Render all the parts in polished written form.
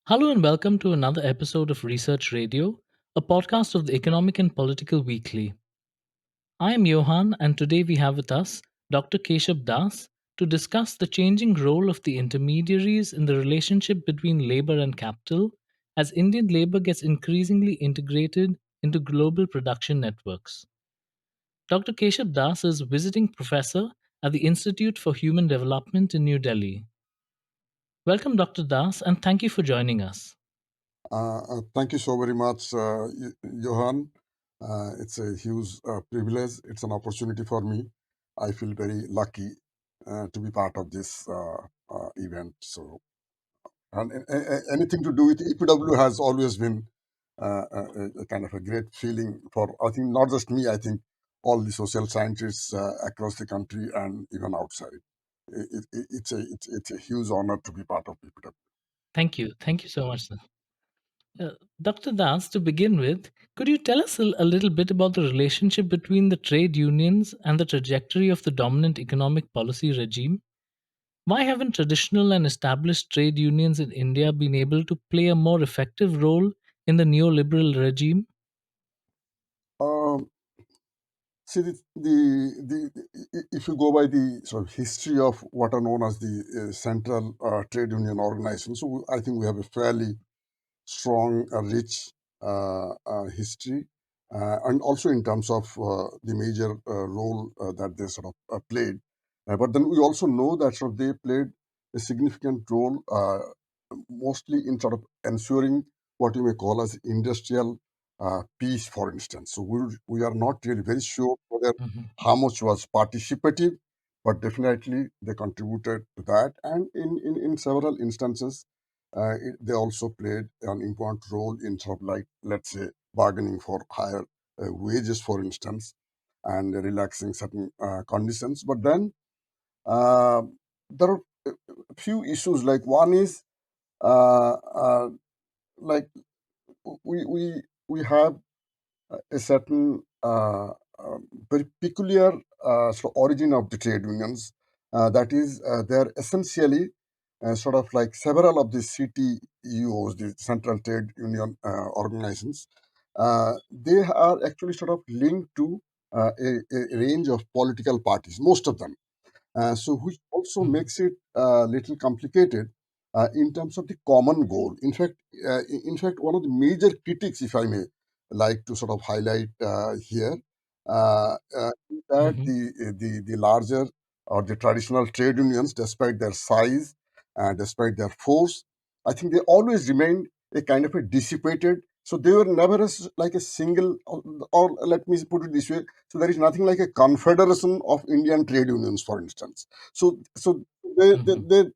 Hello and welcome to another episode of Research Radio, a podcast of the Economic and Political Weekly. I am Johan, and today we have with us Dr. Keshab Das to discuss the changing role of the intermediaries in the relationship between labor and capital as Indian labor gets increasingly integrated into global production networks. Dr. Keshab Das is visiting professor at the Institute for Human Development in New Delhi. Welcome, Dr. Das, and thank you for joining us. Thank you so very much, Johan. It's a huge privilege. It's an opportunity for me. I feel very lucky to be part of this event. So, and anything to do with EPW has always been a kind of a great feeling for, I think, not just me, I think all the social scientists across the country and even outside. It's a huge honor to be part of EPW. Thank you. Thank you so much, sir. Dr. Das, to begin with, could you tell us a little bit about the relationship between the trade unions and the trajectory of the dominant economic policy regime? Why haven't traditional and established trade unions in India been able to play a more effective role in the neoliberal regime? Um, See, if you go by the sort of history of what are known as the central trade union organizations, so I think we have a fairly strong, rich history, and also in terms of the major role that they sort of played. But then we also know that sort of they played a significant role, mostly in sort of ensuring what you may call as industrial peace, for instance. So we are not really very sure whether Mhm, how much was participative, but definitely they contributed to that. And in several instances, they also played an important role in sort of like, let's say, bargaining for higher wages, for instance, and relaxing certain conditions. But then uh, there are a few issues. Like one is uh, uh, like we have a certain very peculiar sort of origin of the trade unions. That is, they're essentially sort of like several of the CTUOs, the Central Trade Union organizations. They are actually sort of linked to a range of political parties, most of them. So which also mhm, makes it a little complicated in terms of the common goal. In fact, one of the major critics, if I may like to sort of highlight here, that mhm, the larger or the traditional trade unions, despite their size and despite their force, I think they always remained a kind of a dissipated. So they were never like a single, or let me put it this way, so there is nothing like a confederation of Indian trade unions, for instance. So mhm,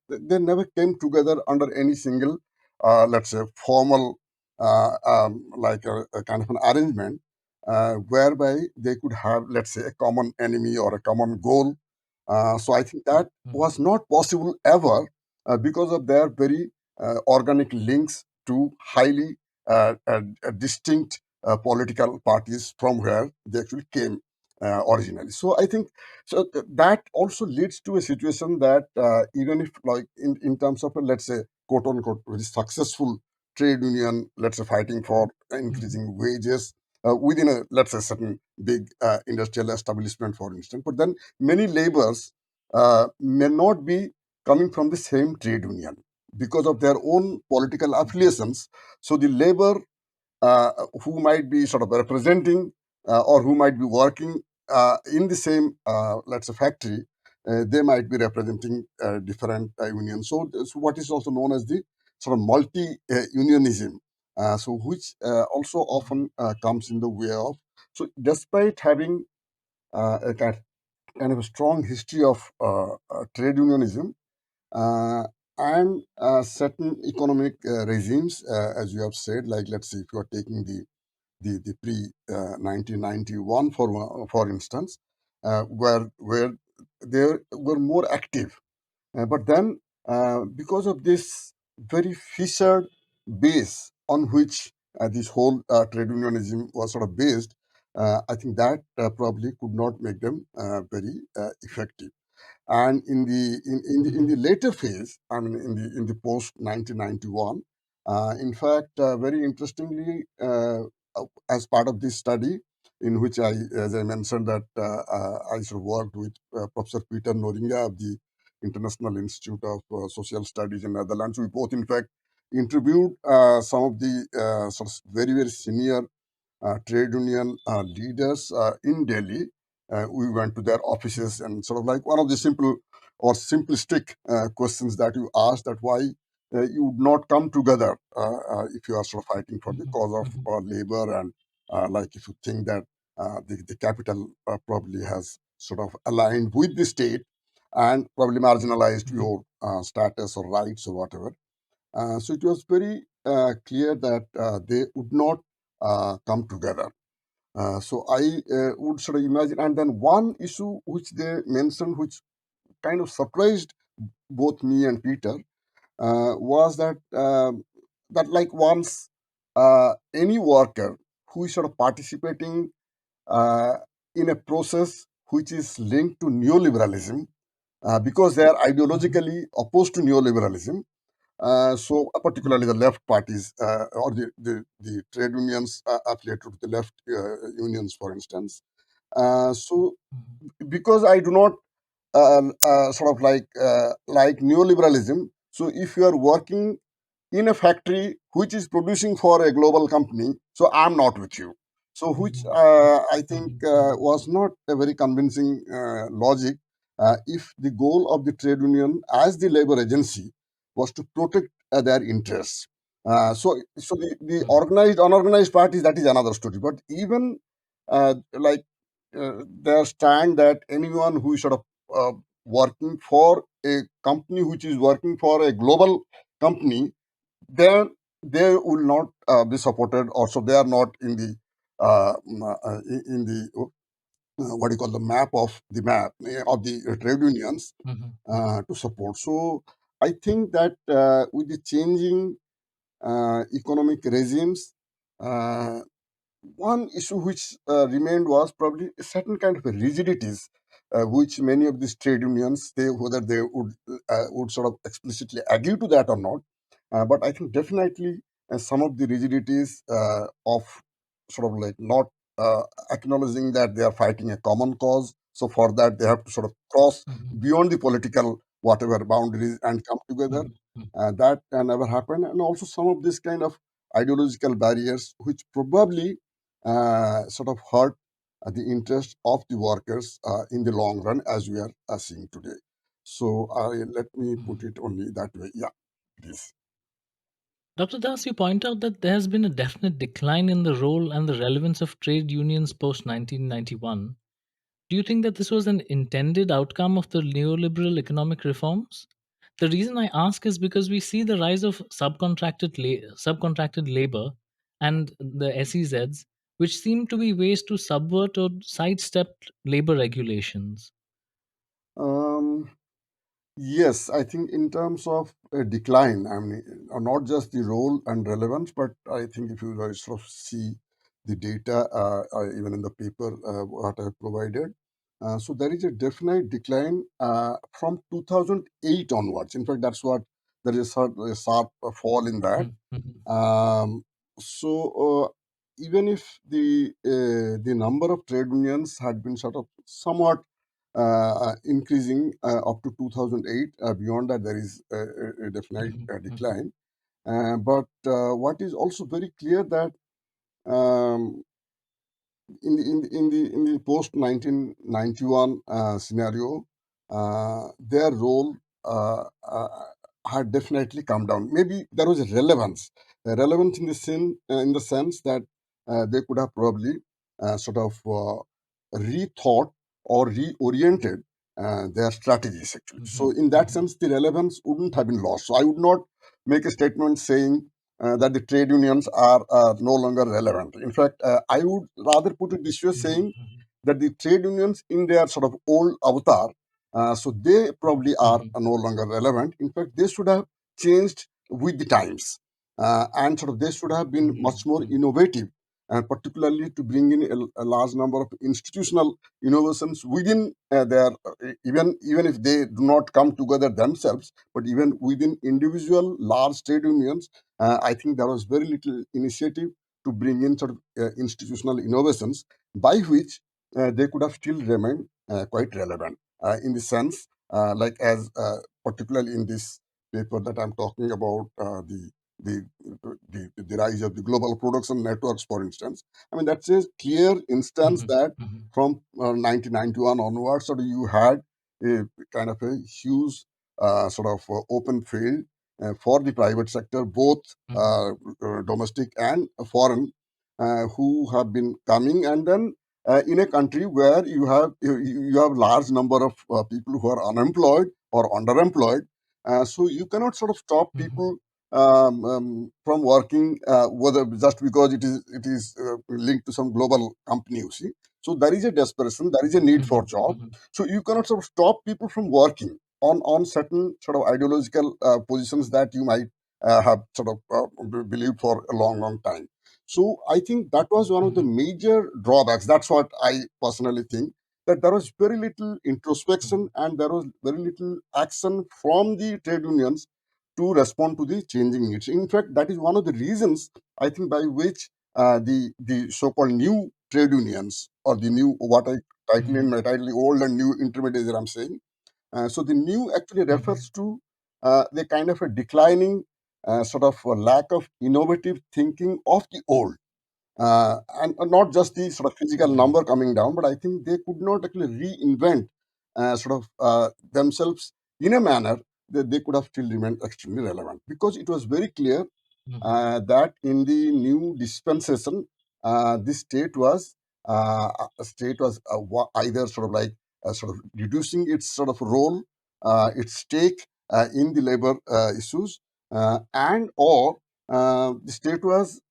they never came together under any single, let's say, formal, like a kind of an arrangement, whereby they could have, let's say, a common enemy or a common goal. So I think that mhm, was not possible ever because of their very organic links to highly distinct political parties from where they actually came originally. So I think that also leads to a situation that even if, like, in terms of, let's say, quote unquote, very successful trade union, let's say, fighting for mhm, increasing wages within a, let's say, certain big industrial establishment, for instance, but then many laborers may not be coming from the same trade union because of their own political mhm, affiliations. So the labor who might be sort of representing or who might be working in the same, let's say, factory, they might be representing different unions. So what is also known as the sort of multi-unionism, so which also often comes in the way of. So despite having kind of a strong history of trade unionism, uh, and certain economic regimes, as you have said, like, let's say, if you are taking the pre 1991, for instance, where they were more active. But then, because of this very fissured base on which this whole trade unionism was sort of based, I think that probably could not make them very effective. And in the mhm, later phase, I mean, in the post 1991, In fact, very interestingly, as part of this study, in which as I mentioned, that I sort of worked with Professor Peter Noringa of the International Institute of Social Studies in Netherlands. We both, in fact, interviewed some of the sort of very, very senior trade union leaders in Delhi. We went to their offices and sort of like one of the simple or simplistic questions that you asked, that why you would not come together if you are sort of fighting for the Mhm, cause of mhm, labor, and like if you think that the capital probably has sort of aligned with the state and probably marginalized mhm, your status or rights or whatever. So it was very clear that they would not come together. So I would sort of imagine, and then one issue which they mentioned, which kind of surprised both me and Peter, was that that like once any worker who is sort of participating uh, in a process which is linked to neoliberalism, because they are mhm, ideologically opposed to neoliberalism, so particularly the left parties or the trade unions affiliated to the left unions, for instance. So mhm, because I do not sort of like neoliberalism, so if you are working in a factory which is producing for a global company, so I'm not with you. So which mhm, I think mhm, mhm, was not a very convincing logic. If the goal of the trade union as the labor agency was to protect their interests. So the mhm, organized, unorganized parties, that is another story. But even like their stand that anyone who is sort of working for a company which is working for a global company, then they will not be supported. Also, they are not in the in the what do you call, the map of the map of the trade unions mhm, mhm, to support. So I think that with the changing economic regimes, uh, one issue which remained was probably a certain kind of a rigidities, which many of these trade unions, they whether they would sort of explicitly agree to that or not, but I think definitely some of the rigidities of sort of like not uh, acknowledging that they are fighting a common cause. So for that, they have to sort of cross mhm, beyond the political whatever boundaries and come together. mhm, mhm, That never happened, and also some of this kind of ideological barriers, which probably sort of hurt the interest of the workers in the long run, as we are seeing today. So let me put mhm. it only that way. Yeah, please. Dr. Das, you point out that there has been a definite decline in the role and the relevance of trade unions post 1991. Do you think that this was an intended outcome of the neoliberal economic reforms? The reason I ask is because we see the rise of subcontracted labor and the SEZs, which seem to be ways to subvert or sidestep labor regulations. Um, Yes, I think in terms of a decline, I mean, not just the role and relevance, but I think if you sort of see the data, even in the paper what I provided, so there is a definite decline from 2008 onwards. In fact, that's what there is a sharp fall in that. Mhm, mhm, Um, so even if the number of trade unions had been sort of somewhat increasing up to 2008, beyond that there is a definite mhm, mhm, decline. But what is also very clear that um, in the post 1991 scenario, their role uh, had definitely come down. Maybe there was a relevance in the sense that they could have probably sort of rethought or reoriented their strategies actually. So mhm, in that mhm, sense, the relevance wouldn't have been lost. So I would not make a statement saying that the trade unions are no longer relevant. In fact, I would rather put it this way, mhm, saying mhm, that the trade unions in their sort of old avatar, so they probably are mhm, no longer relevant. In fact, they should have changed with the times, and sort of they should have been mhm, much more mhm, innovative particularly to bring in a large number of institutional innovations within their, even if they do not come together themselves, but even within individual large trade unions. I think there was very little initiative to bring in sort of institutional innovations by which they could have still remained quite relevant in the sense, like as particularly in this paper that I'm talking about, the, the rise of the global production networks, for instance. I mean, that's a clear instance mhm, that mhm, from 1991 onwards, sort of you had a kind of a huge sort of open field for the private sector, both mhm, domestic and foreign, who have been coming, and then in a country where you have large number of people who are unemployed or underemployed, so you cannot sort of stop mhm, people from working, whether just because it is linked to some global company. You see, so there is a desperation, there is a need for mhm, job. mhm, So you cannot sort of stop people from working on certain sort of ideological positions that you might have sort of believed for a long time. So I think that was one of the mhm, major drawbacks. That's what I personally think, that there was very little mhm, introspection and there was very little action from the trade unions to respond to the changing needs. In fact, that is one of the reasons I think by which the so-called new trade unions, or the new, what I title in mhm, my title, old and new intermediaries, I'm saying. So the new actually mhm, refers to the kind of a declining sort of a lack of innovative thinking of the old, and not just the sort of physical mhm, number coming down, but I think they could not actually reinvent sort of themselves in a manner that they could have still remained extremely relevant, because it was very clear mhm, that in the new dispensation, the state was either sort of like sort of reducing its sort of role, its stake in the labor issues, and or the state was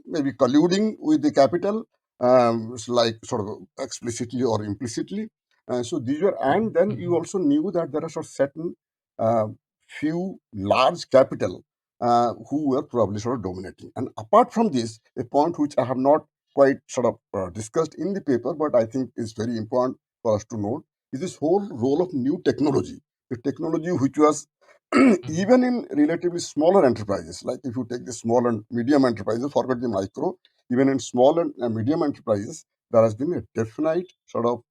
maybe colluding with the capital, like sort of explicitly or implicitly. So these were, and then you mhm, also knew that there are sort of certain uh, few large capital who were probably sort of dominating. And apart from this, a point which I have not quite sort of discussed in the paper, but I think is very important for us to note, is this whole role of new technology. The technology which was mhm, even in relatively smaller enterprises, like if you take the small and medium enterprises, forget the micro, even in small and medium enterprises, there has been a definite sort of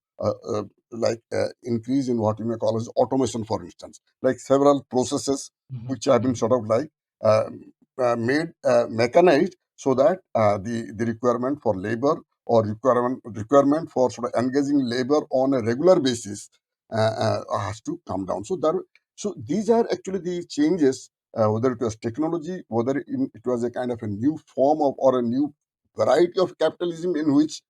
increase in what you may call as automation, for instance, like several processes mhm, which have been mhm, sort of like uh, made mechanized, so that the requirement for labor, or requirement for sort of engaging labor on a regular basis has to come down. So these are actually the changes, whether it was technology, whether it was a kind of a new form of, or a new variety of capitalism in which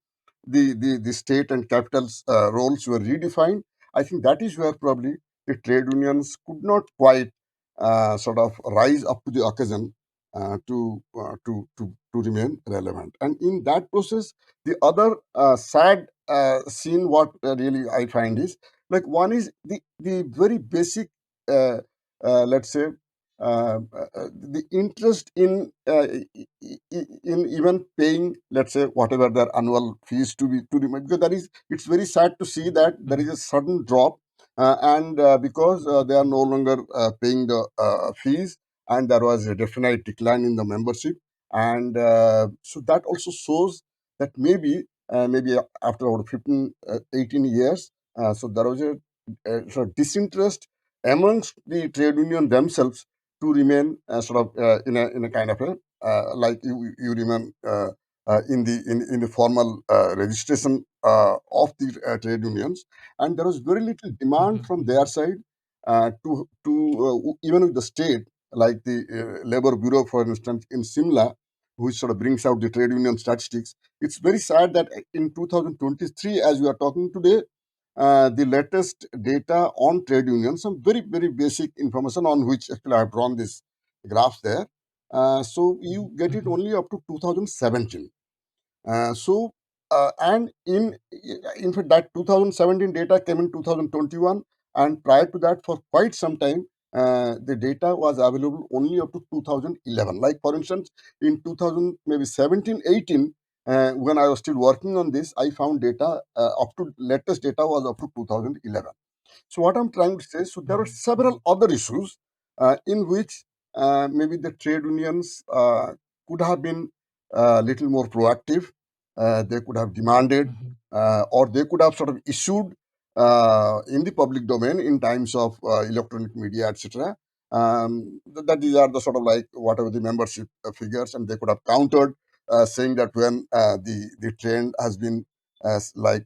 the state and capital's roles were redefined. I think that is where probably the trade unions could not quite sort of rise up to the occasion to remain relevant. And in that process, the other sad scene, what really I find is, like, one is the very basic, uh, let's say, the interest in even paying, let's say, whatever their annual fees to be, because that is, it's very sad to see that there is mhm, a sudden drop, and because they are no longer paying the fees, and there was a definite decline in the membership. And so that also shows that maybe after about 15 18 years, so there was a sort of disinterest amongst the trade union themselves to remain sort of in a kind of a, like you remain in the formal registration of the trade unions. And there was very little demand mhm, from their mhm, side to even with the state, like the labor bureau, for instance, in Simla, which sort of brings out the trade union statistics. It's very sad that in 2023, as we are talking today, the latest data on trade unions, some very basic information on which actually I have drawn this graph there. So you get it mhm, only up to 2017. And in fact, that 2017 data came in 2021, and prior to that, for quite some time, the data was available only up to 2011. Like, for instance, in 2000 maybe 17, 18. When I was still working on this, I found data up to latest data was up to 2011. So what I'm trying to say, so there are Mhm, several other issues in which maybe the trade unions could have been a little more proactive. They could have demanded, mhm, or they could have sort of issued in the public domain in times of electronic media, etc. That these are the sort of like whatever the membership figures, and they could have countered, saying that when the trend has been like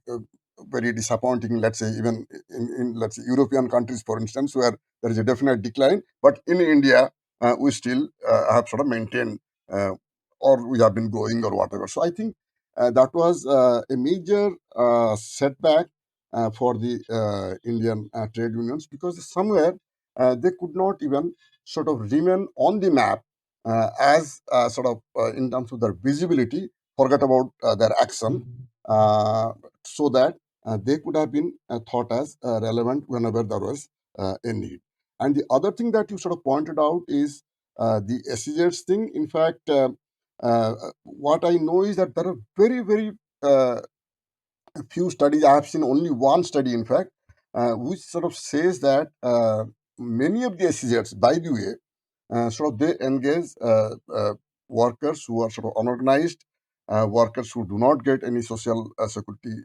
very disappointing, let's say even in let's say European countries, for instance, where there is a definite decline, but in India we still have sort of maintained, uh, or we have been growing or whatever. So I think that was a major setback for the Indian trade unions, because somewhere they could not even sort of remain on the map as sort of in terms of their visibility, forget about their action, mhm, uh, so that they could have been thought as relevant whenever there was a need. And the other thing that you sort of pointed out is the SEZs thing. In fact, what I know is that there are very, very uh, few studies. I have seen only one study, in fact, which sort of says that many of the SEZs, by the way, sort of they engage workers who are sort of unorganized, workers who do not get any social security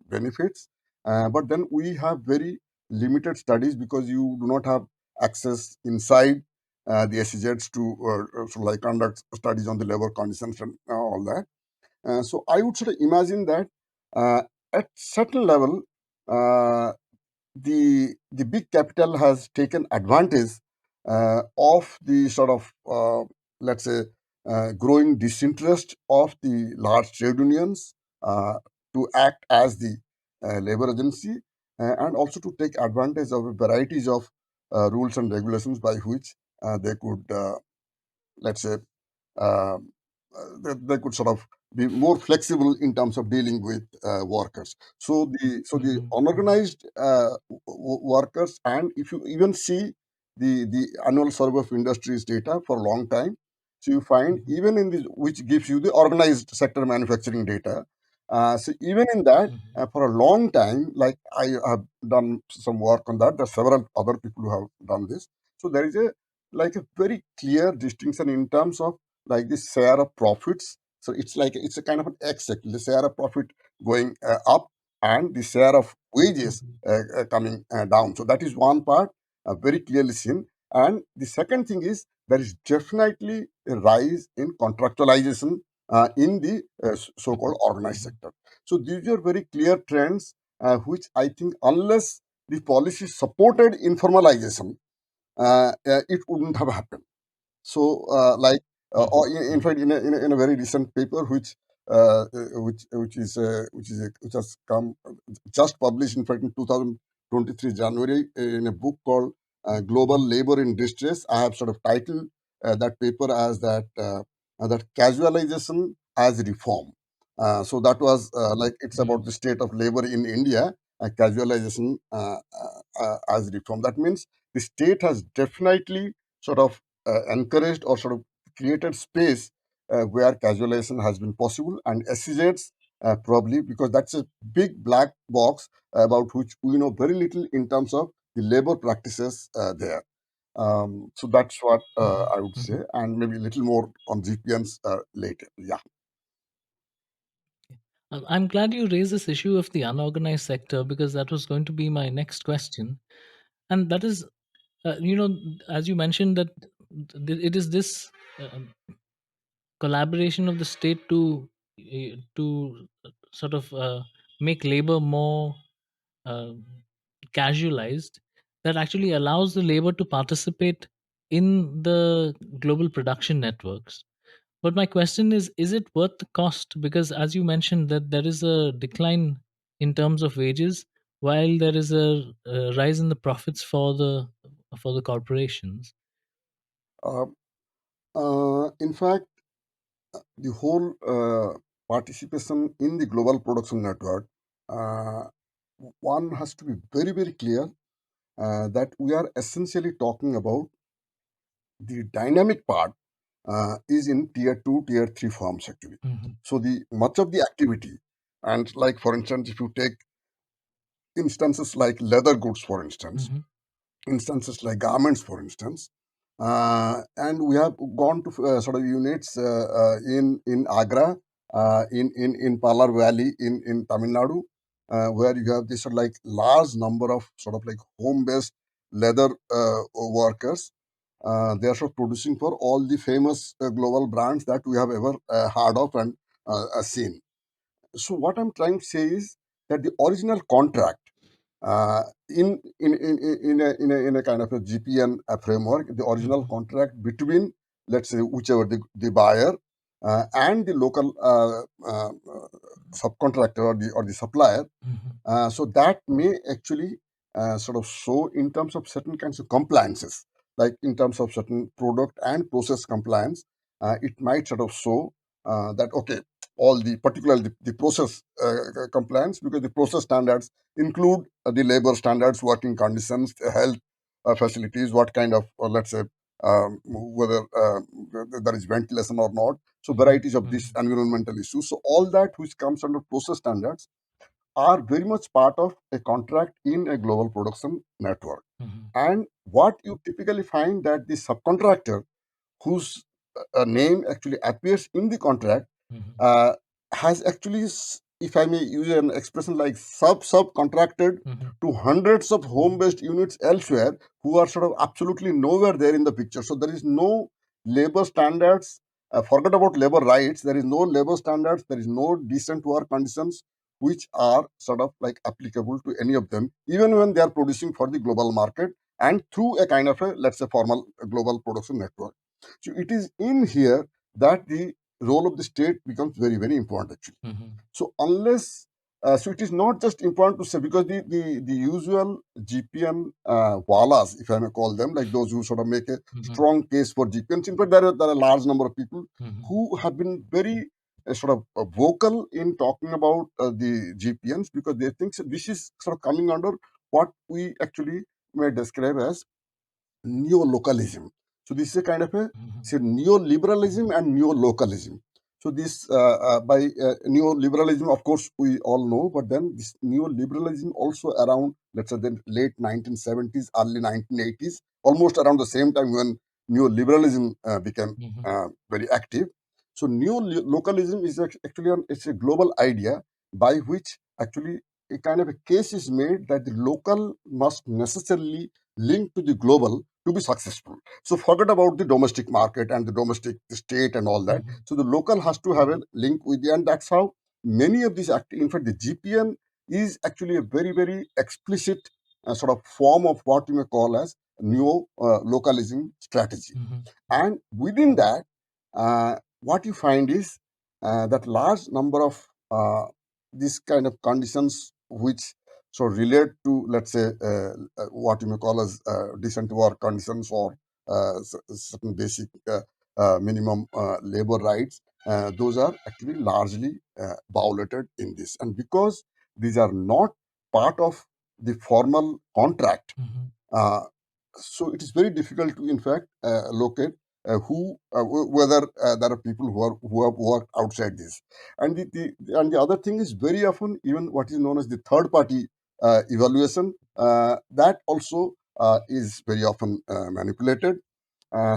benefits. But then we have very limited studies, because you do not have access inside the SEZs to sort of like conduct studies on the labor conditions and all that. So I would sort of imagine that uh, at certain level, uh, the big capital has taken advantage of the sort of let's say growing disinterest of the large trade unions uh, to act as the labor agency, and also to take advantage of varieties of rules and regulations by which they could let's say um, they could sort of be more flexible in terms of dealing with workers. So the mhm, mhm, unorganized workers, and if you even see the annual survey of industries data for a long time, so you find mhm, even in the, which gives you the organized sector manufacturing data. So even in that, mhm, for a long time, like I have done some work on that. There are several other people who have done this. So there is a like a very clear distinction in terms of like the share of profits. So it's like it's a kind of an X, the share of profit going up, and the share of wages mhm, coming down. So that is one part very clearly seen. And the second thing is there is definitely a rise in contractualization in the so-called organized mhm, sector. So these are very clear trends, which I think unless the policy supported informalization, it wouldn't have happened. So, mhm, or in fact, in a very recent paper, which has come just published, in fact, in 2023 January, in a book called Global mhm, Labor in Distress. I have sort of titled that paper as that casualization as reform. So that was like it's about mhm, the state of labor in India, casualization as reform. That means the state has definitely sort of encouraged or sort of created space where casualization has been possible, and SEZs probably, because that's a big black box about which we know very little in terms of the labor practices there. So that's what mhm, I would say, mhm. and maybe a little more on GPNs later. Yeah. I'm glad you raised this issue of the unorganized sector because that was going to be my next question. And that is, as you mentioned, that it is this collaboration of the state to sort of make labor more uh, casualized that actually allows the labor to participate in the global production networks. But my question is it worth the cost? Because as you mentioned that there is a decline in terms of wages while there is a rise in the profits for the corporations. Uh, in fact, the whole participation in the global production network, uh, one has to be very, very clear that we are essentially talking about the dynamic part, is in tier 2, tier 3 firms actually. Mhm. So the much of the activity, and like for instance, if you take instances like leather goods, for instance, Mhm. instances like garments, for instance, and we have gone to sort of units in Agra, in Palar Valley in Tamil Nadu, where you have this sort of like large number of sort of like home-based leather workers. They are sort of producing for all the famous global brands that we have ever heard of and seen. So what I'm trying to say is that the original contract in a kind of a GPN framework, the original Mhm. contract between, let's say, whichever the buyer and the local subcontractor or the supplier, Mhm. so that may actually sort of show in terms of certain kinds of compliances, like in terms of certain product and process compliance. It might sort of show that okay, all the particularly the process compliance, because the process standards include the labor standards, working conditions, health facilities, what kind of let's say whether there is ventilation or not. So Mhm. varieties of these Mhm. environmental issues. So all that which comes under process standards are very much part of a contract in a global production network. Mhm. And what you typically find that the subcontractor whose name actually appears in the contract Mhm. uh, has actually, if I may use an expression like subcontracted Mhm. to hundreds of home Mhm. based units elsewhere who are sort of absolutely nowhere there in the picture. So there is no labor standards. Forget about labor rights. There is no labor standards. There is no decent work conditions which are sort of like applicable to any of them, even when they are producing for the global market and through a kind of a, let's say, formal global production network. So it is in here that the role of the state becomes very, very important actually. Mhm. So unless so it is not just important to say, because the usual GPN walas, if I may call them, like those who sort of make a Mhm. strong case for GPNs. In fact, there are a large number of people Mhm. who have been very sort of vocal in talking about the GPNs, because they think so this is sort of coming under what we actually may describe as neo-localism. So this is a kind of a Mhm. say neoliberalism and neo-localism. So this by neoliberalism, of course, we all know, but then this neoliberalism also around, let's say, the late 1970s, early 1980s, almost around the same time when neoliberalism became Mhm. very active. So neo-localism is actually it's a global idea by which actually a kind of a case is made that the local must necessarily linked to the global to be successful. So forget about the domestic market and the domestic state and all that. Mhm. So the local has to have a link with the, and that's how many of these in fact, the GPN is actually a very, very explicit sort of form of what you may call as neo localism strategy. Mhm. And within that, what you find is that large number of these kind of conditions which so relate to, let's say, what you may call as decent work conditions or certain basic minimum labor rights. Those are actually largely violated in this. And because these are not part of the formal contract, Mhm. uh, so it is very difficult to, in fact, locate whether there are people who have worked outside this. And the other thing is very often even what is known as the third party evaluation that also is very often manipulated.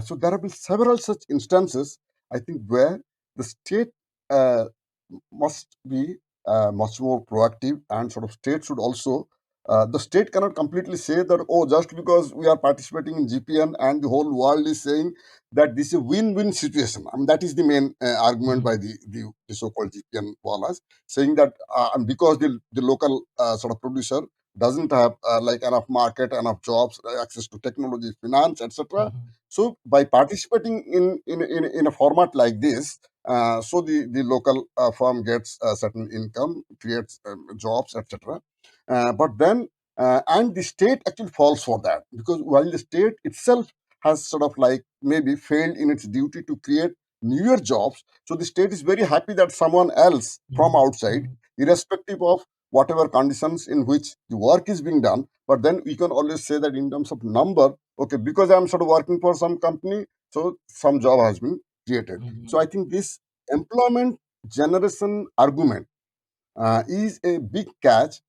So there have been several such instances, I think, where the state uh, must be much more proactive, and sort of state should also the state cannot completely say that, oh, just because we are participating in GPN and the whole world is saying that this is a win-win situation. I mean, that is the main argument by Mhm. the so-called GPN wallahs, saying that and because the local sort of producer doesn't have like enough market, enough jobs, access to technology, finance, etc. Mhm. So by participating in a format like this, so the local firm gets a certain income, creates jobs, etc. But then, and the state actually falls for that, because while the state itself has sort of like maybe failed in its duty to create newer jobs, so the state is very happy that someone else from Mhm. outside, Mhm. irrespective of whatever conditions in which the work is being done, but then we can always say that in terms of number, okay, because I'm sort of working for some company, so some job has been created. So Mhm. I think this employment generation argument is a big catch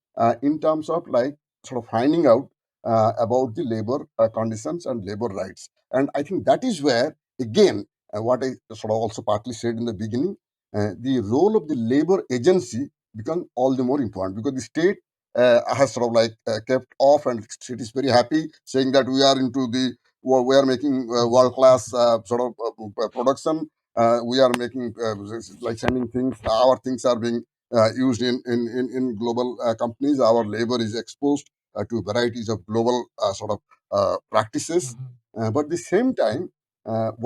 in terms of like sort of finding out about the labor conditions and labor rights. And I think that is where, again, what I sort of also partly said in the beginning, the role of the labor agency becomes all the more important because the state has sort of like kept off, and state is very happy saying that we are into the we are making Mhm. world class Mhm. sort of production. We are making like sending things. Our things are being used in global companies. Our labor is exposed to varieties of global sort of practices. Mhm. But at the same time,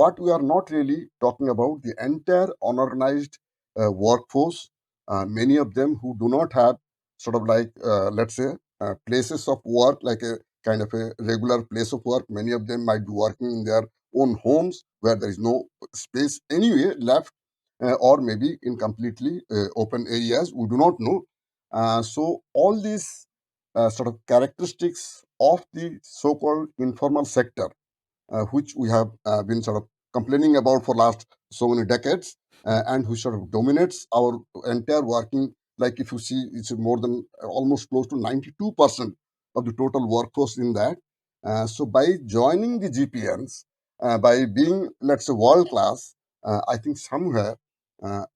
what we are not really talking about the entire unorganized workforce, many of them who do not have sort of like, let's say, places of work, like a kind of a regular place of work. Many of them might be working in their own homes where there is no space anyway left, or maybe in completely open areas. We do not know. So all these sort of characteristics of the so-called informal sector, which we have been sort of complaining about for last so many decades, and which sort of dominates our entire working. Like if you see, it's more than almost close to 92% of the total workforce in that. So by joining the GPNs, by being, let's say, world class, I think somewhere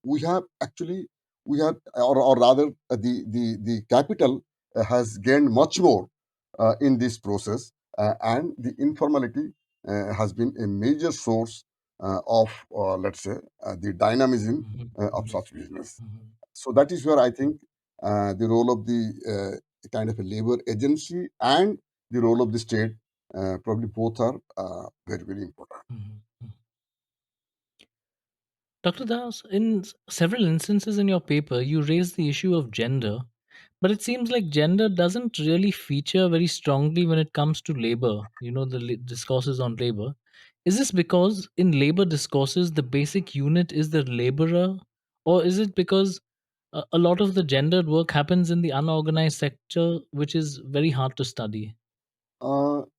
we have actually we have, or rather, the capital has gained much more in this process, and the informality has been a major source of, let's say, the dynamism Mhm. of Mhm. such business. Mhm. So that is where I think the role of the kind of a labor agency and the role of the state, probably both are very, very important. Mhm. Mhm. Dr. Das, in several instances in your paper, you raise the issue of gender, but it seems like gender doesn't really feature very strongly when it comes to labor, the discourses on labor. Is this because in labor discourses, the basic unit is the laborer, or is it because a lot of the gendered work happens in the unorganized sector, which is very hard to study?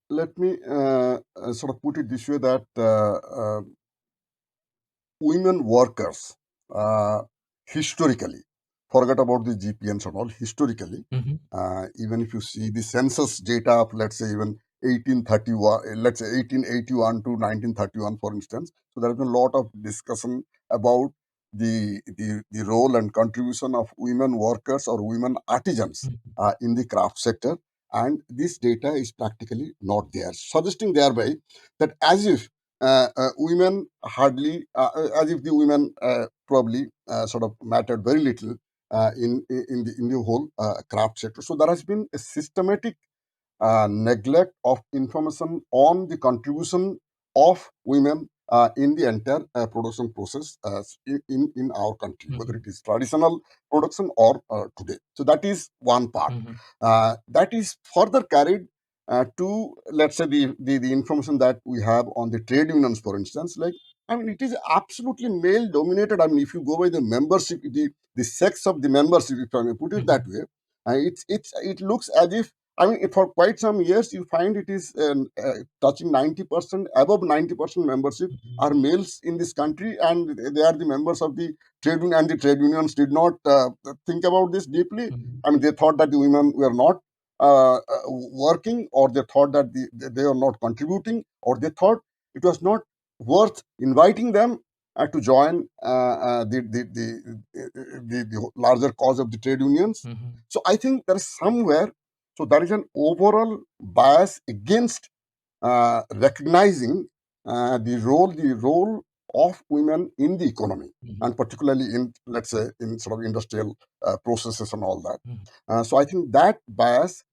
Let me sort of put it this way that women workers, uh, historically, forget about the GPNs and all, historically, Mm-hmm. even if you see the census data of, let's say, even 1831, let's say 1881 to 1931, for instance. So there has been a lot of discussion about the role and contribution of women workers or women artisans in the craft sector. And this data is practically not there, suggesting thereby that as if women hardly, as if the women probably sort of mattered very little in the whole craft sector. So there has been a systematic neglect of information on the contribution of women in the entire production process in our country, whether it Mm-hmm. is traditional production or today. So that is one part. Mm-hmm. That is further carried to, let's say, the information that we have on the trade unions, for instance. Like, I mean, it is absolutely male dominated. I mean, if you go by the membership, the sex of the membership, if I may put it that Mm-hmm. way, it looks as if, I mean, for quite some years, you find it is touching 90%, above 90% membership are males in this country, and they are the members of the trade union, and the trade unions did not think about this deeply. Mm-hmm. I mean, they thought that the women were not working, or they thought that they are not contributing, or they thought it was not worth inviting them to join the larger cause of the trade unions. Mm-hmm. So I think there is somewhere, so there is an overall bias against recognizing the role of women in the economy, Mm-hmm. and particularly in, let's say, in sort of industrial processes and all that. Mm-hmm. So I think that bias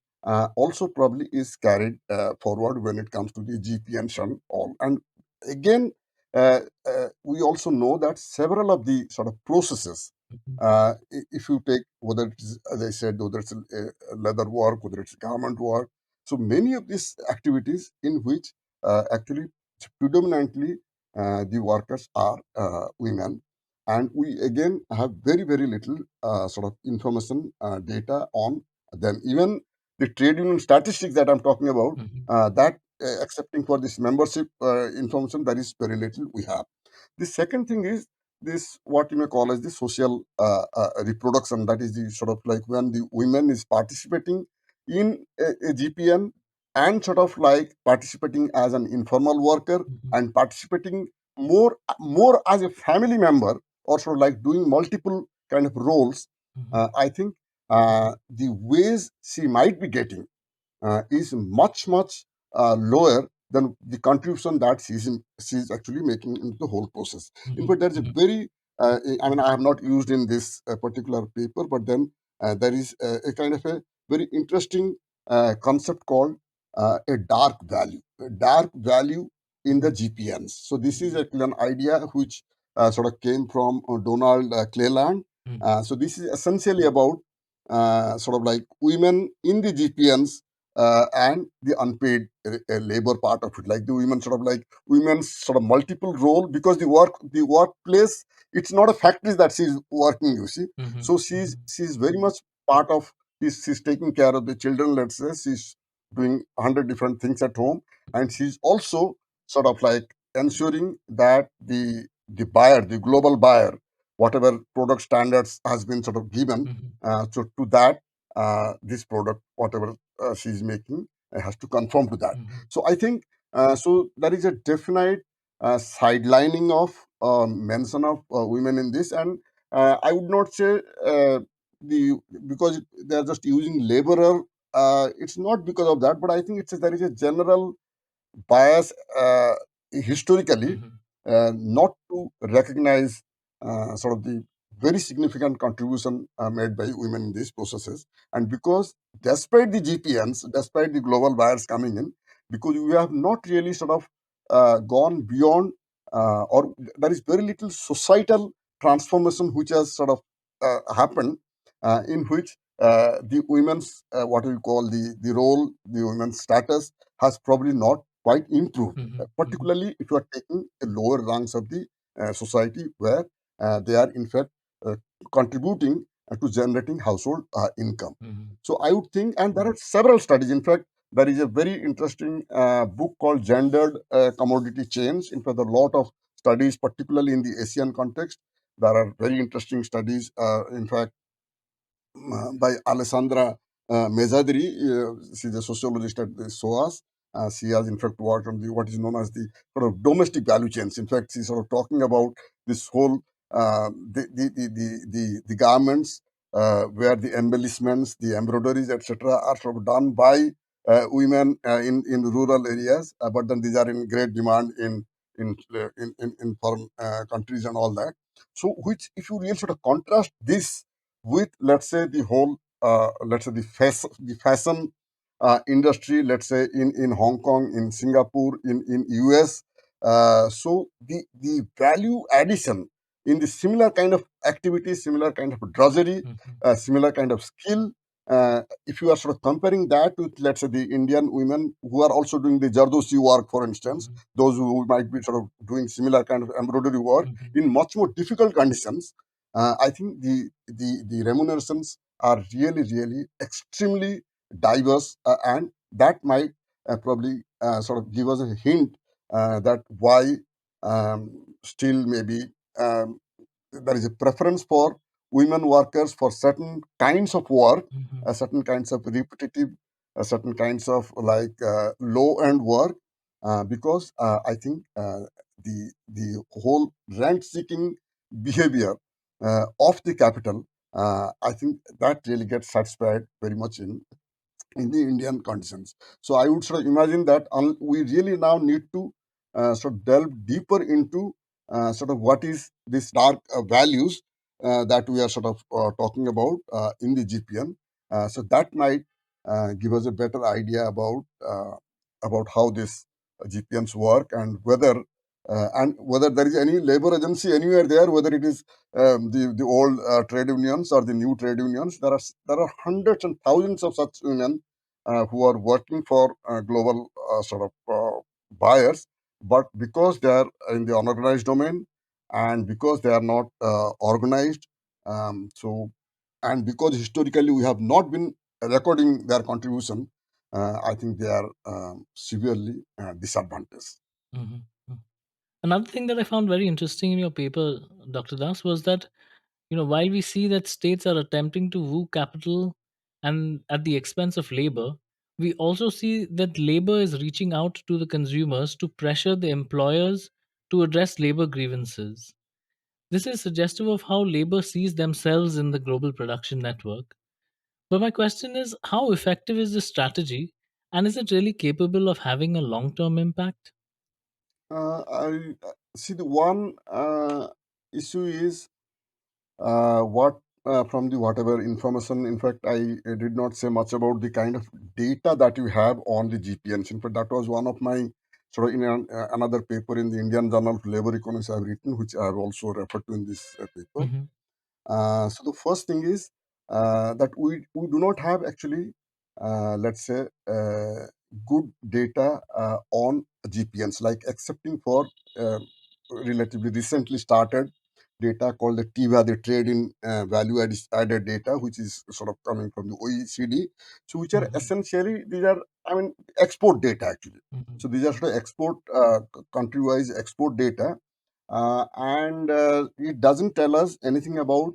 also probably is carried forward when it comes to the GPNs and all. And again, we also know that several of the sort of processes, if you take, whether it is, as I said, whether it's leather work, whether it's garment work, so many of these activities in which actually predominantly the workers are women, and we again have very, very little sort of information data on them. Even the trade union statistics that I'm talking about, Mm-hmm. that accepting for this membership information, there is very little we have. The second thing is this, what you may call as the social reproduction. That is the sort of like when the women is participating in a GPN and sort of like participating as an informal worker Mhm. and participating more as a family member, or sort of like doing multiple kind of roles. Mhm. I think the ways she might be getting is much lower than the contribution that she's actually making into the whole process. In Mhm. fact, there is a Mhm. very I mean, I have not used in this particular paper, but then there is a kind of a very interesting concept called a dark value. A dark value in the Mhm. GPNs. So this is actually an idea which sort of came from Donald Cleland. Mhm. So this is essentially about sort of like women in the GPNs and the unpaid labor part of it, like the women sort of like women's sort of multiple role, because the workplace, it's not a factory that she's working, you see. Mhm. So Mhm. she's very much part of, she's taking care of the children, let's say. She's doing 100 different things at home, and she's also sort of like ensuring that the buyer, the global buyer, whatever product standards has been sort of given Mhm. to that, this product, whatever she's making, has to conform to that. Mhm. So I think so there is a definite sidelining of mention of women in this, and I would not say the because they are just using laborer. It's not because of that, but I think there is a general bias historically Mhm. not to recognize sort of the very significant contribution made by women in these processes. And because despite the GPNs, despite the global buyers coming in, because we have not really sort of gone beyond, or there is very little societal transformation which has sort of happened, in which the women's, what we call the role, the women's status has probably not quite improved, Mhm. Mhm. particularly if you are taking the lower ranks of the society, where they are in fact uh, contributing to generating household income. Mhm. So I would think, and there are several studies. In fact, there is a very interesting book called Gendered Commodity Chains. In fact, a lot of studies, particularly in the Asian context, there are very interesting studies. In fact, by Alessandra Mezzadri. She's a sociologist at the SOAS. She has, in fact, worked on the what is known as the sort of domestic value chains. In fact, she's sort of talking about this whole the garments where the embellishments, the embroideries, etc., are sort of done by women in rural areas, but then these are in great demand in foreign countries and all that. So, which if you really sort of contrast this with, let's say, the whole let's say the fashion industry, let's say in Hong Kong, in Singapore, in US. So the value addition in the similar kind of activity, similar kind of drudgery, Mhm. similar kind of skill, if you are sort of comparing that with, let's say, the Indian women who are also doing the Jardosi work, for instance, Mhm. those who might be sort of doing similar kind of embroidery work Mhm. in much more difficult conditions, I think the remunerations are really extremely diverse, and that might probably sort of give us a hint that why still maybe um, there is a preference for women workers for certain kinds of work, Mhm. certain kinds of repetitive, certain kinds of like low end work, because I think the whole rent seeking behavior of the capital, I think that really gets satisfied very much in the Indian conditions. So I would sort of imagine that we really now need to sort of delve deeper into sort of what is this dark values that we are sort of talking about in the GPN. So that might give us a better idea about how this GPNs work, and whether there is any labor agency anywhere there, whether it is the old trade unions or the new trade unions. There are hundreds and thousands of such unions who are working for global sort of buyers, but because they are in the unorganized domain, and because they are not organized, so and because historically we have not been recording their contribution, I think they are severely disadvantaged. Mhm. Mhm. Another thing that I found very interesting in your paper, Dr. Das, was that while we see that states are attempting to woo capital and at the expense of labor, we also see that labor is reaching out to the consumers to pressure the employers to address labor grievances. This is suggestive of how labor sees themselves in the global production network. But my question is, how effective is this strategy, and is it really capable of having a long term impact? I see the one issue is what from the whatever information. In fact, I did not say much about the kind of data that you have on the GPNs. In fact, that was one of my sort of in another paper in the Indian Journal of Labor Economics I have written, which I have also referred to in this paper. Hmm. So the first thing is that we do not have actually, let's say, good data on GPNs, like excepting for uh, relatively recently started data called the TIVA, the Trade in Value Added Data, which is sort of coming from the OECD. So which are Hmm. essentially, these are, I mean, export data actually. Hmm. So these are sort of export, country-wise export data, and it doesn't tell us anything about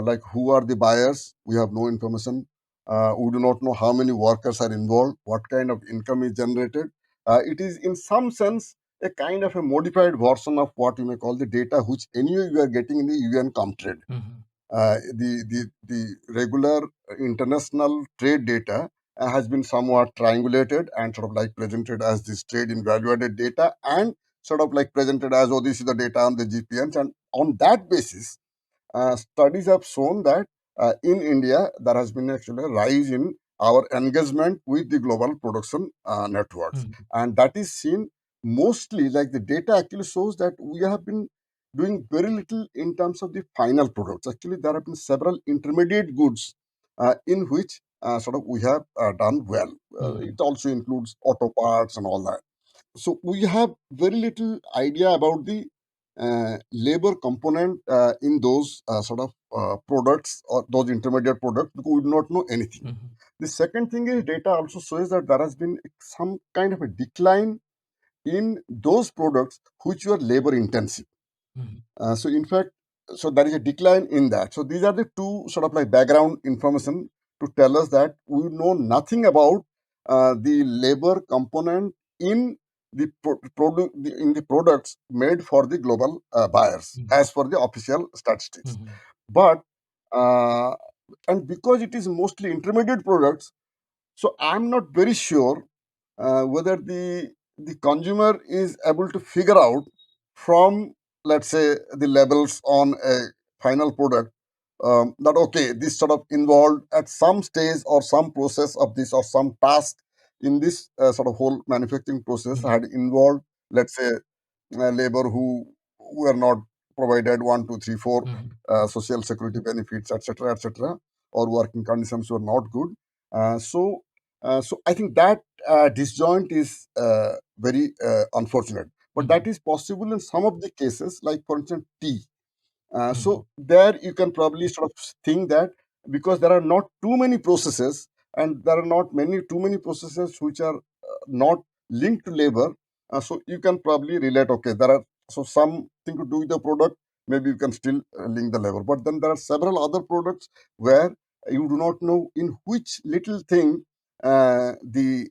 like who are the buyers. We have no information. We do not know how many workers are involved, what kind of income is generated. It is in some sense a kind of a modified version of what you may call the data which anyway you are getting in the UN Comtrade. Hmm. The regular international trade data has been somewhat triangulated and sort of like presented as this trade in value added data, and sort of like presented as, oh, this is the data on the GPNs, and on that basis studies have shown that in India, there has been actually a rise in our engagement with the global production networks. Hmm. And that is seen mostly, like the data actually shows that we have been doing very little in terms of the final products. Actually, there have been several intermediate goods in which sort of we have done well. Hmm. It also includes auto parts and all that. So we have very little idea about the labor component in those sort of products or those intermediate products, because we do not know anything. Hmm. The second thing is data also shows that there has been some kind of a decline in those products which were labor intensive. Hmm. So in fact, so there is a decline in that. So these are the two sort of like background information to tell us that we know nothing about the labor component in the in the products made for the global buyers Hmm. as per the official statistics. Hmm. But uh, and because it is mostly intermediate products, so I'm not very sure whether the consumer is able to figure out from, let's say, the labels on a final product, that okay, this sort of involved at some stage or some process of this or some task in this sort of whole manufacturing process Hmm. had involved, let's say, labor who were not provided one, two, three, four Hmm. social security benefits, etc., etc., or working conditions were not good. So I think that disjoint is very unfortunate. But that Hmm. is possible in some of the cases, like for instance, tea. Hmm. So there you can probably sort of think that because there are not too many processes, and there are not many too many processes which are not linked to labor, so you can probably relate, okay, there are so something to do with the product, maybe you can still link the labor. But then there are several other products where you do not know in which little thing the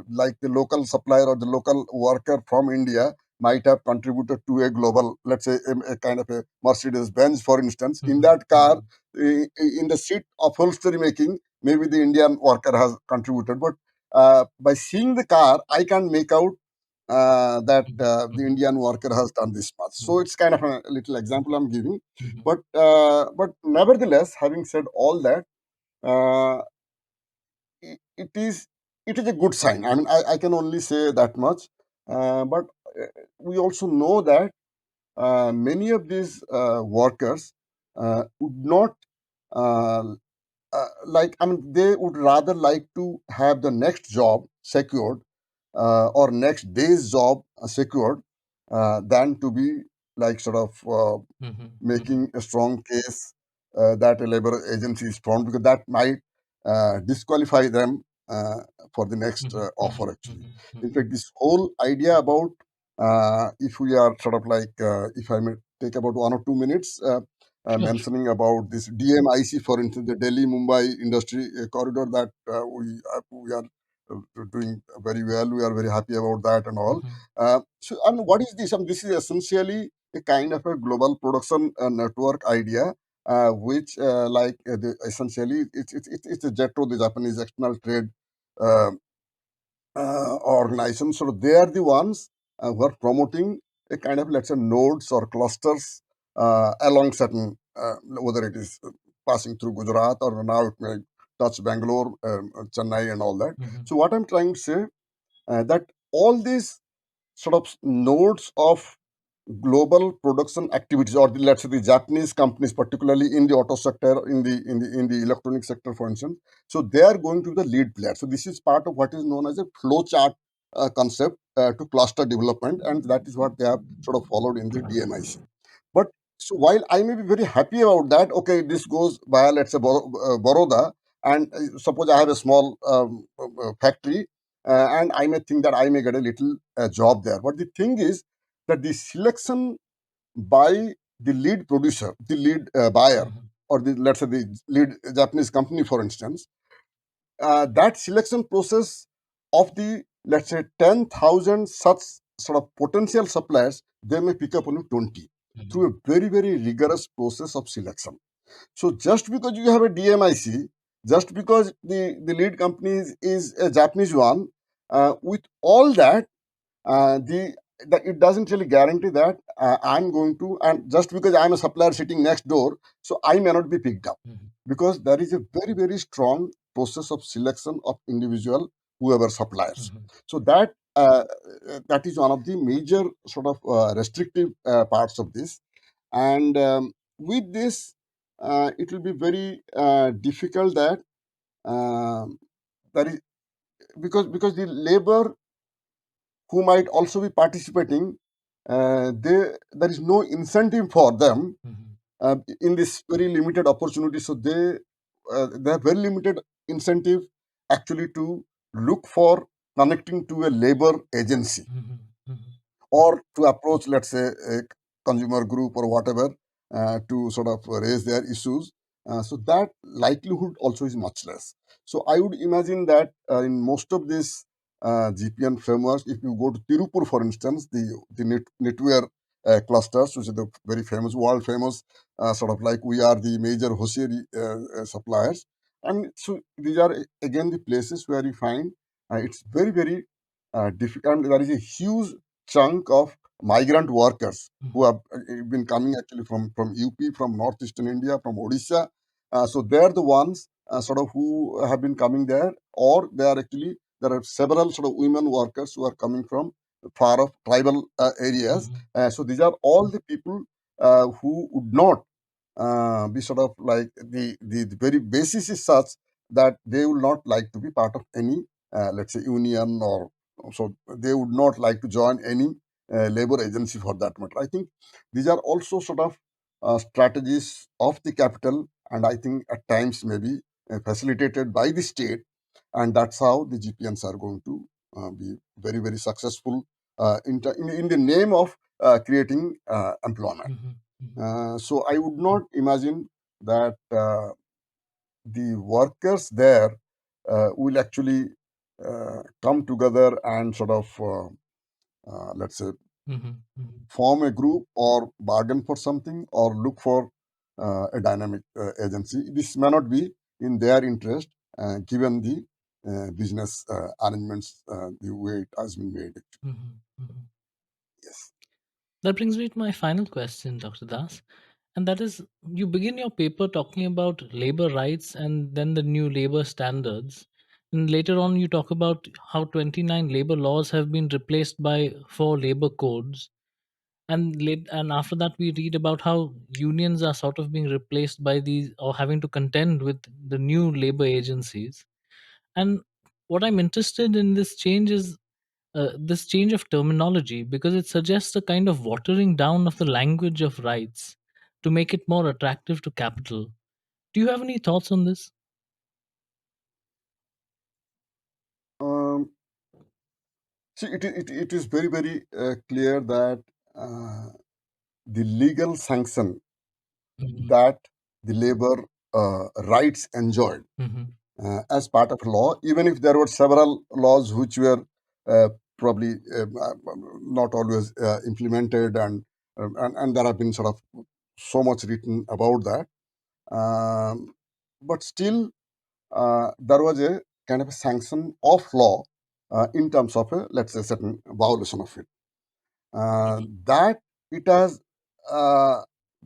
like the local supplier or the local worker from India might have contributed to a global, let's say, a kind of a Mercedes Benz, for instance. In Hmm. that car, in the seat upholstery making, maybe the Indian worker has contributed. But by seeing the car, I can make out that the Hmm. Indian worker has done this much. So it's kind of a little example I'm giving. Hmm. But nevertheless, having said all that, uh, it is a good sign. I mean, I can only say that much. But we also know that many of these workers would not uh, like, I mean, they would rather like to have the next job secured or next day's job secured than to be like sort of Hmm. making a strong case that a labor agency is formed, because that might disqualify them for the next Hmm. offer actually. Hmm. In Hmm. fact, this whole idea about If we are sort of like, if I may take about 1 or 2 minutes, Sure. mentioning about this DMIC, for instance, the Delhi Mumbai Industry Corridor, that we are doing very well. We are very happy about that and all. Mhm, So, and what is this? This is essentially a kind of a global production network idea, which essentially it's a JETRO, the Japanese External Trade uh, organizations. So they are the ones who are promoting a kind of, let's say, nodes or clusters along certain, whether it is passing through Gujarat or now it may touch Bangalore, Chennai, and all that. mhm, So what I'm trying to say, that all these sort of nodes of global production activities, or the, let's say, the Japanese companies, particularly in the auto sector, in the electronic sector, for instance. So they are going to be the lead player. So this is part of what is known as a flow chart concept to cluster development, and that is what they have sort of followed in the DMIC. But so while I may be very happy about that, okay, this goes via, let's say, Baroda, and suppose I have a small factory, and I may think that I may get a little job there. But the thing is that the selection by the lead producer, the lead buyer, mhm, or the, let's say, the lead Japanese company, for instance, that selection process of the, let's say, 10,000 such sort of potential suppliers, they may pick up only 20 through mhm, a very, very rigorous process of selection. So just because you have a DMIC, just because the lead company is a Japanese one, with all that, the it doesn't really guarantee that I'm going to, and just because I'm a supplier sitting next door, so I may not be picked up, mhm, because there is a very, very strong process of selection of individual whoever suppliers. mhm, So that is one of the major sort of restrictive parts of this. And with this, it will be very difficult that um, that is, because the labor who might also be participating, there is no incentive for them mhm, in this very limited opportunity. So they have very limited incentive actually to look for connecting to a labor agency, mhm, mhm, or to approach, let's say, a consumer group or whatever, to sort of raise their issues. So that likelihood also is much less. So I would imagine that in most of these GPN frameworks, if you go to Tirupur, for instance, the knitwear clusters, which are the very famous, world famous, sort of like we are the major hosiery suppliers. And so these are again the places where you find it's very, very difficult. There is a huge chunk of migrant workers who mhm, have been coming actually from UP, from northeastern India, from Odisha. So they're the ones sort of who have been coming there, or they are actually, there are several sort of women workers who are coming from far off tribal areas. mhm, So these are all the people who would not be sort of like, the very basis is such that they will not like to be part of any, let's say, union, or so they would not like to join any labor agency for that matter. I think these are also sort of strategies of the capital, and I think at times maybe facilitated by the state, and that's how the GPNs are going to be very, very successful in the name of creating employment. mhm, mhm, So I would not imagine that the workers there will actually come together and sort of, let's say, mhm, mhm, form a group or bargain for something or look for a dynamic agency. This may not be in their interest, given the business arrangements, the way it has been made. mhm, mhm. Yes. That brings me to my final question, Dr. Das, and that is, you begin your paper talking about labor rights and then the new labor standards. And later on, you talk about how 29 labor laws have been replaced by four labor codes. And after that, we read about how unions are sort of being replaced by these, or having to contend with the new labor agencies. And what I'm interested in this change is this change of terminology, because it suggests a kind of watering down of the language of rights to make it more attractive to capital. Do you have any thoughts on this? Um, See, it is very, very clear that uh, the legal sanction Mhm. that the labor rights enjoyed Mhm. as part of law, even if there were several laws which were uh, probably not always implemented, and there have been sort of so much written about that. Um, but still, there was a kind of a sanction of law in terms of a, let's say, certain violation of it. Mhm. That it has uh,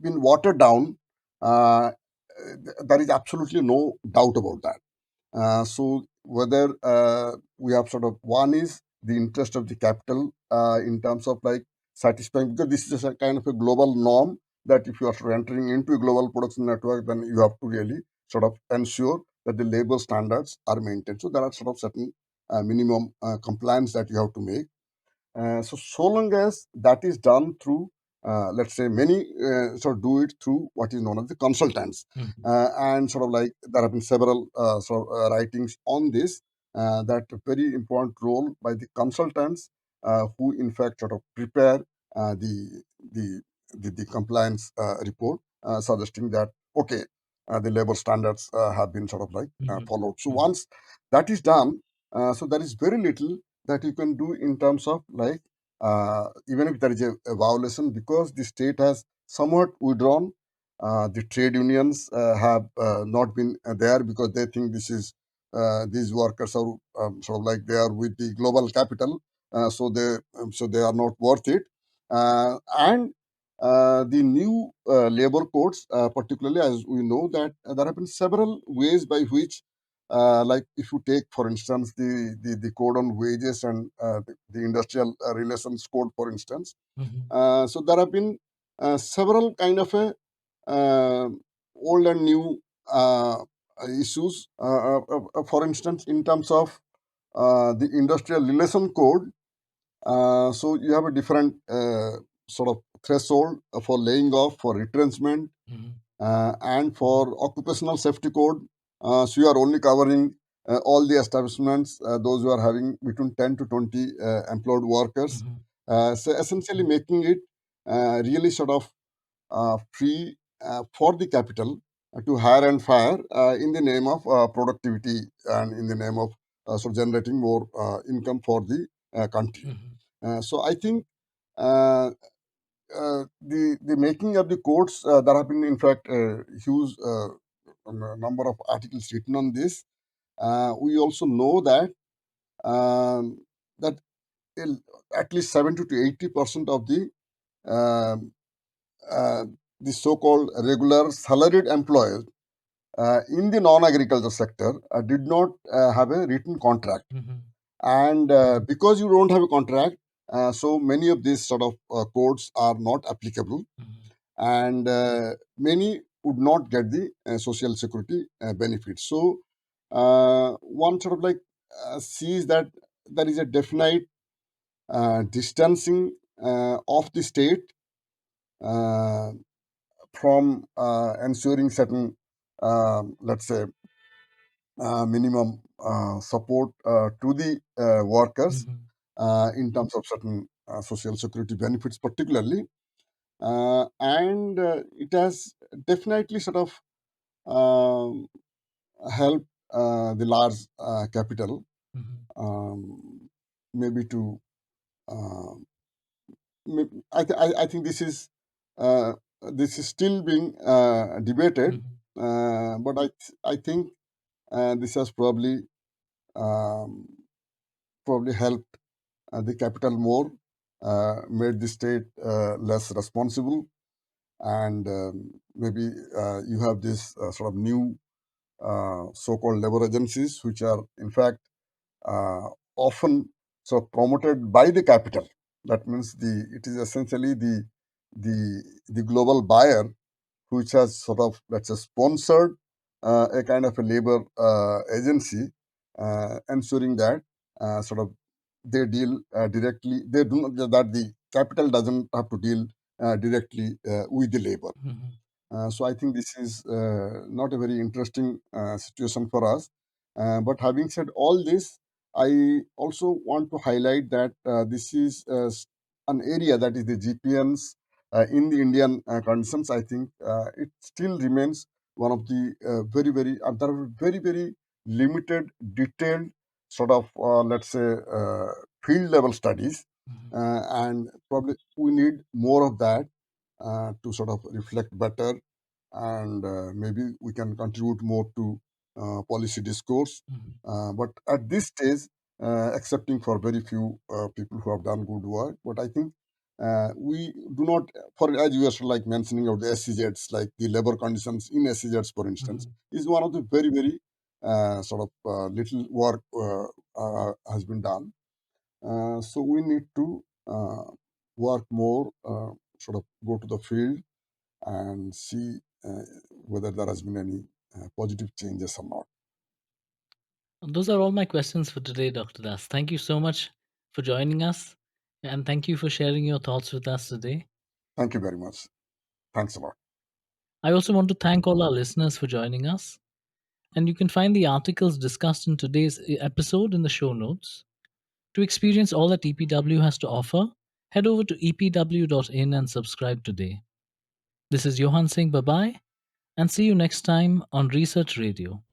been watered down. There is absolutely no doubt about that. So whether we have sort of one is the interest of the capital in terms of like satisfying, because this is a kind of a global norm that if you are sort of entering into a global production network, then you have to really sort of ensure that the labor standards are maintained. So there are sort of certain minimum compliance that you have to make. So long as that is done through, let's say, many sort of do it through what is known as the consultants, Mhm. and sort of like there have been several sort of writings on this. That a very important role by the consultants who, in fact, sort of prepare uh, the the the compliance report, suggesting that okay, the labor standards have been sort of like Mhm. followed. So Mhm. once that is done, so there is very little that you can do in terms of like even if there is a violation, because the state has somewhat withdrawn. The trade unions have not been there because they think this is these workers are sort of like they are with the global capital, so they are not worth it. And the new labor codes, particularly as we know that there have been several ways by which like if you take, for instance, the code on wages and the industrial relations code, for instance. Mhm. So there have been several kind of a uh, old and new issues. For instance, in terms of the industrial relation code, so you have a different sort of threshold for laying off, for retrenchment, Mhm. and for occupational safety code. So you are only covering all the establishments, those who are having between 10 to 20 employed workers. Mhm. So essentially making it really sort of free for the capital to hire and fire in the name of productivity and in the name of generating more income for the country. Mhm. So I think uh, the making of the codes, there have been in fact huge number of articles written on this. We also know that um, that at least 70 to 80% of um, uh, the so-called regular salaried employees in the non-agriculture sector did not have a written contract, Mhm. and because you don't have a contract, so many of these sort of codes are not applicable, Mhm. and many would not get the social security benefits. So one sort of like sees that there is a definite distancing of the state uh, from ensuring certain, let's say, minimum support to the workers Mhm. in terms of certain social security benefits, particularly. And it has definitely sort of um, helped the large capital, Mhm. um, maybe to. Uh, I think uh, this is still being debated, Mhm. but I think this has um, probably helped the capital more, made the state less responsible, and maybe you have this sort of new so-called labor agencies, which are in fact uh, often sort of promoted by the capital. That means the it is essentially the global buyer which has sort of, let's say, sponsored a kind of a labor agency, ensuring that sort of they deal directly. They do not, that the capital doesn't have to deal directly with the labor. Mhm. So I think this is not a very interesting situation for us. But having said all this, I also want to highlight that this is an area that is the GPNs in the Indian conditions. I think it still remains one of the there are very limited, detailed sort of let's say field level studies, Mhm, and probably we need more of that to sort of reflect better, and maybe we can contribute more to policy discourse. mhm, But at this stage, excepting for very few people who have done good work, but I think we do not, for as you were like mentioning of the SCZs, like the labor conditions in SCZs, for instance, mhm. is one of the very sort of little work has been done. So we need to work more, sort of go to the field and see whether there has been any positive changes or not. Those are all my questions for today, Dr. Das. Thank you so much for joining us, and thank you for sharing your thoughts with us today. Thank you very much. Thanks a lot. I also want to thank all our listeners for joining us, and you can find the articles discussed in today's episode in the show notes. To experience all that EPW has to offer, head over to epw.in and subscribe today. This is Johan saying bye bye, and see you next time on Research Radio.